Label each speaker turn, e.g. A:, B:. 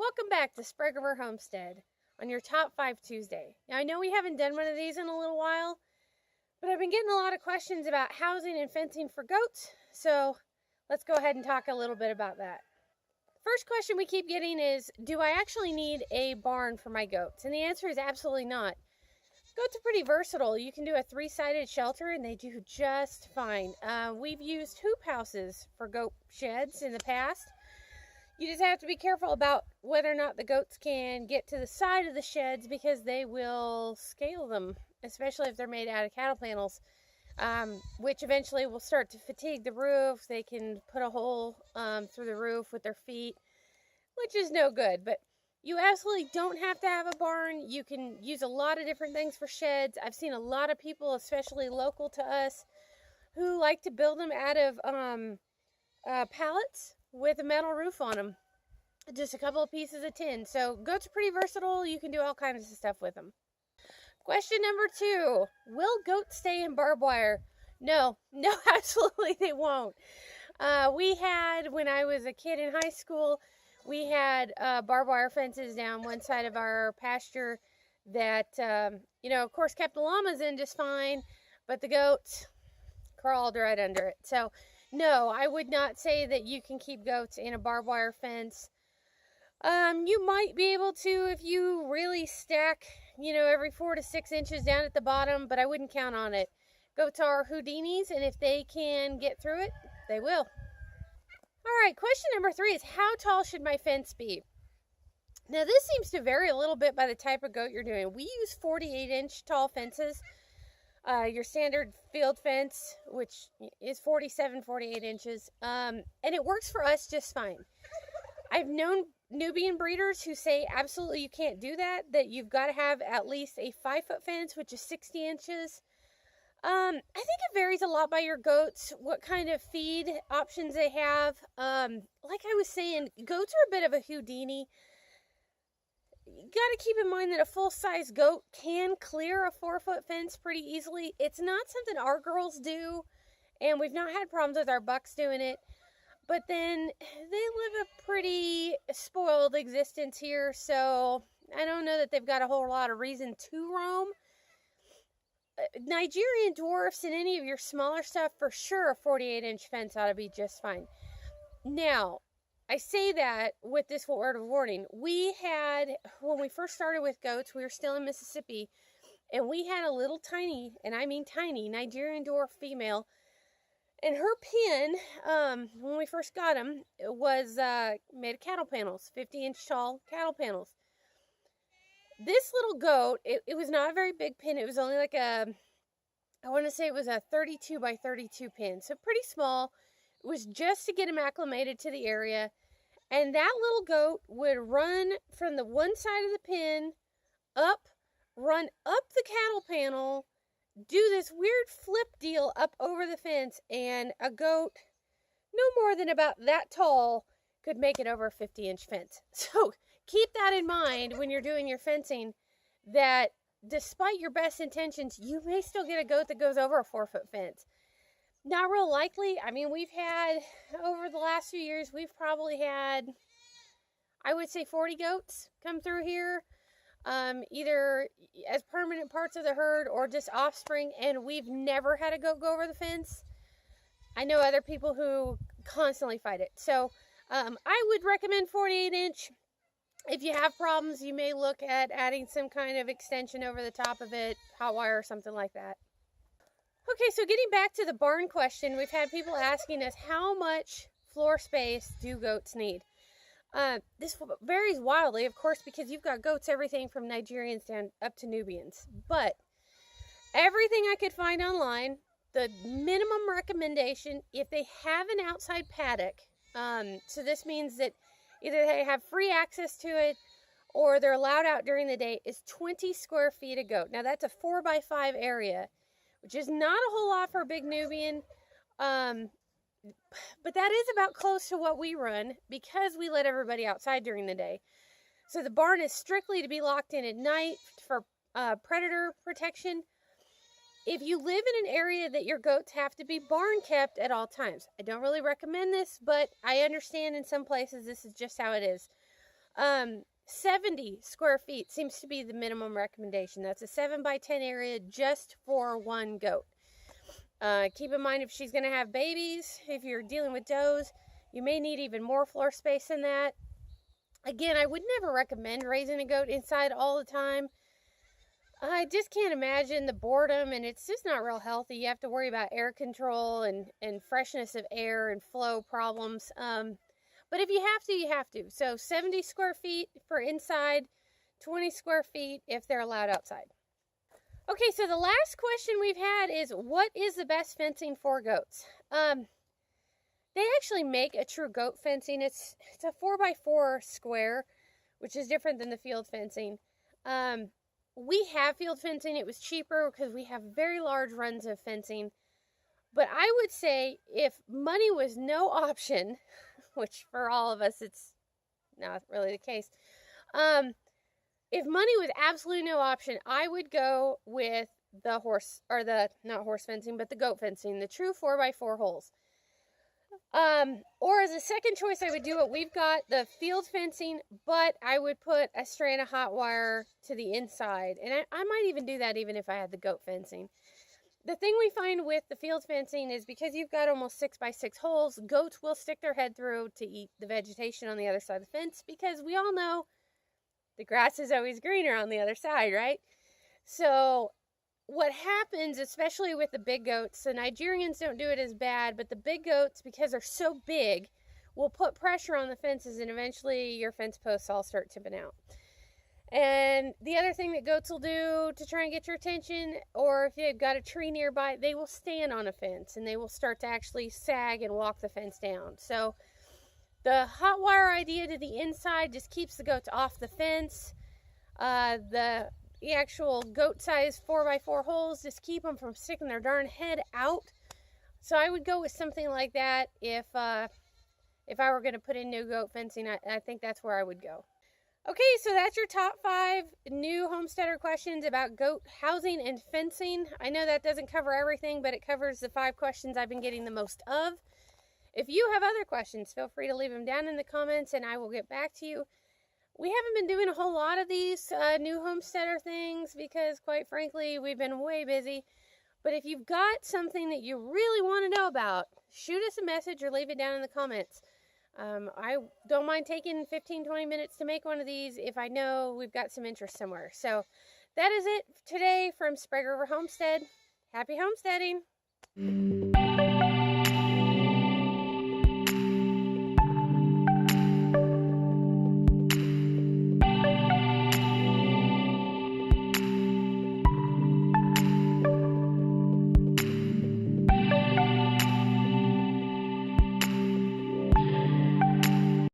A: Welcome back to Sprague Homestead on your Top 5 Tuesday. Now, I know we haven't done one of these in a little while, but I've been getting a lot of questions about housing and fencing for goats, so let's go ahead and talk a little bit about that. First question we keep getting is, do I actually need a barn for my goats? And the answer is absolutely not. Goats are pretty versatile. You can do a 3-sided shelter and they do just fine. We've used hoop houses for goat sheds in the past. You just have to be careful about whether or not the goats can get to the side of the sheds because they will scale them, especially if they're made out of cattle panels, which eventually will start to fatigue the roof. They can put a hole through the roof with their feet, which is no good. But you absolutely don't have to have a barn. You can use a lot of different things for sheds. I've seen a lot of people, especially local to us, who like to build them out of pallets with a metal roof on them. Just a couple of pieces of tin. So goats are pretty versatile. You can do all kinds of stuff with them. Question number 2. Will goats stay in barbed wire? No, absolutely they won't. We had, when I was a kid in high school, we had barbed wire fences down one side of our pasture that, of course kept the llamas in just fine, but the goats crawled right under it. So no, I would not say that you can keep goats in a barbed wire fence. You might be able to if you really stack, every 4 to 6 inches down at the bottom, but I wouldn't count on it. Goats are Houdinis, and if they can get through it, they will. All right, question number 3 is, how tall should my fence be? Now, this seems to vary a little bit by the type of goat you're doing. We use 48-inch tall fences. Your standard field fence, which is 48 inches, and it works for us just fine. I've known Nubian breeders who say absolutely you can't do that you've got to have at least a 5-foot fence, which is 60 inches. I think it varies a lot by your goats, what kind of feed options they have. Like I was saying, goats are a bit of a Houdini. You got to keep in mind that a full-size goat can clear a 4-foot fence pretty easily. It's not something our girls do, and we've not had problems with our bucks doing it. But then they live a pretty spoiled existence here, so I don't know that they've got a whole lot of reason to roam. Nigerian dwarfs and any of your smaller stuff, for sure a 48-inch fence ought to be just fine. Now, I say that with this word of warning. We had, when we first started with goats, we were still in Mississippi, and we had a little tiny, and I mean tiny, Nigerian dwarf female, and her pen, when we first got them, was made of cattle panels, 50-inch tall cattle panels. This little goat, it was not a very big pin. It was only like I want to say it was a 32 by 32 pin, so pretty small. It was just to get him acclimated to the area, and that little goat would run from the one side of the pen run up the cattle panel, do this weird flip deal up over the fence, and a goat no more than about that tall could make it over a 50-inch fence. So keep that in mind when you're doing your fencing, that despite your best intentions, you may still get a goat that goes over a 4-foot fence. Not real likely. I mean, we've had, over the last few years, we've probably had, I would say 40 goats come through here, either as permanent parts of the herd or just offspring, and we've never had a goat go over the fence. I know other people who constantly fight it. So I would recommend 48-inch. If you have problems, you may look at adding some kind of extension over the top of it, hot wire or something like that. Okay, so getting back to the barn question, we've had people asking us, how much floor space do goats need? This varies wildly, of course, because you've got goats everything from Nigerians down up to Nubians. But everything I could find online, the minimum recommendation, if they have an outside paddock, so this means that either they have free access to it or they're allowed out during the day, is 20 square feet a goat. Now, that's a 4x5 area, which is not a whole lot for a big Nubian, but that is about close to what we run because we let everybody outside during the day. So the barn is strictly to be locked in at night for predator protection. If you live in an area that your goats have to be barn kept at all times, I don't really recommend this, but I understand in some places this is just how it is. 70 square feet seems to be the minimum recommendation. That's a 7 by 10 area just for one goat. Keep in mind, if she's going to have babies, if you're dealing with does, you may need even more floor space than that. Again, I would never recommend raising a goat inside all the time. I just can't imagine the boredom, and it's just not real healthy. You have to worry about air control and freshness of air and flow problems. But if you have to, you have to. So 70 square feet for inside, 20 square feet if they're allowed outside. Okay, so the last question we've had is, what is the best fencing for goats? They actually make a true goat fencing. It's a 4x4 square, which is different than the field fencing. We have field fencing. It was cheaper because we have very large runs of fencing. But I would say if money was no option, which for all of us it's not really the case, if money was absolutely no option, I would go with the not horse fencing, but the goat fencing, the true 4x4 holes. Or as a second choice, I would do it. We've got the field fencing, but I would put a strand of hot wire to the inside. And I might even do that even if I had the goat fencing. The thing we find with the field fencing is because you've got almost 6x6 holes, goats will stick their head through to eat the vegetation on the other side of the fence, because we all know the grass is always greener on the other side, right? So what happens, especially with the big goats, the Nigerians don't do it as bad, but the big goats, because they're so big, will put pressure on the fences, and eventually your fence posts all start tipping out. And the other thing that goats will do to try and get your attention, or if they've got a tree nearby, they will stand on a fence and they will start to actually sag and walk the fence down. So the hot wire idea to the inside just keeps the goats off the fence. The actual goat size 4x4 holes just keep them from sticking their darn head out. So I would go with something like that if I were going to put in new goat fencing. I think that's where I would go. Okay, so that's your top 5 new homesteader questions about goat housing and fencing. I know that doesn't cover everything, but it covers the 5 questions I've been getting the most of. If you have other questions, feel free to leave them down in the comments and I will get back to you. We haven't been doing a whole lot of these new homesteader things because, quite frankly, we've been way busy. But if you've got something that you really want to know about, shoot us a message or leave it down in the comments. I don't mind taking 15-20 minutes to make one of these if I know we've got some interest somewhere. So that is it today from Sprague Homestead. Happy homesteading!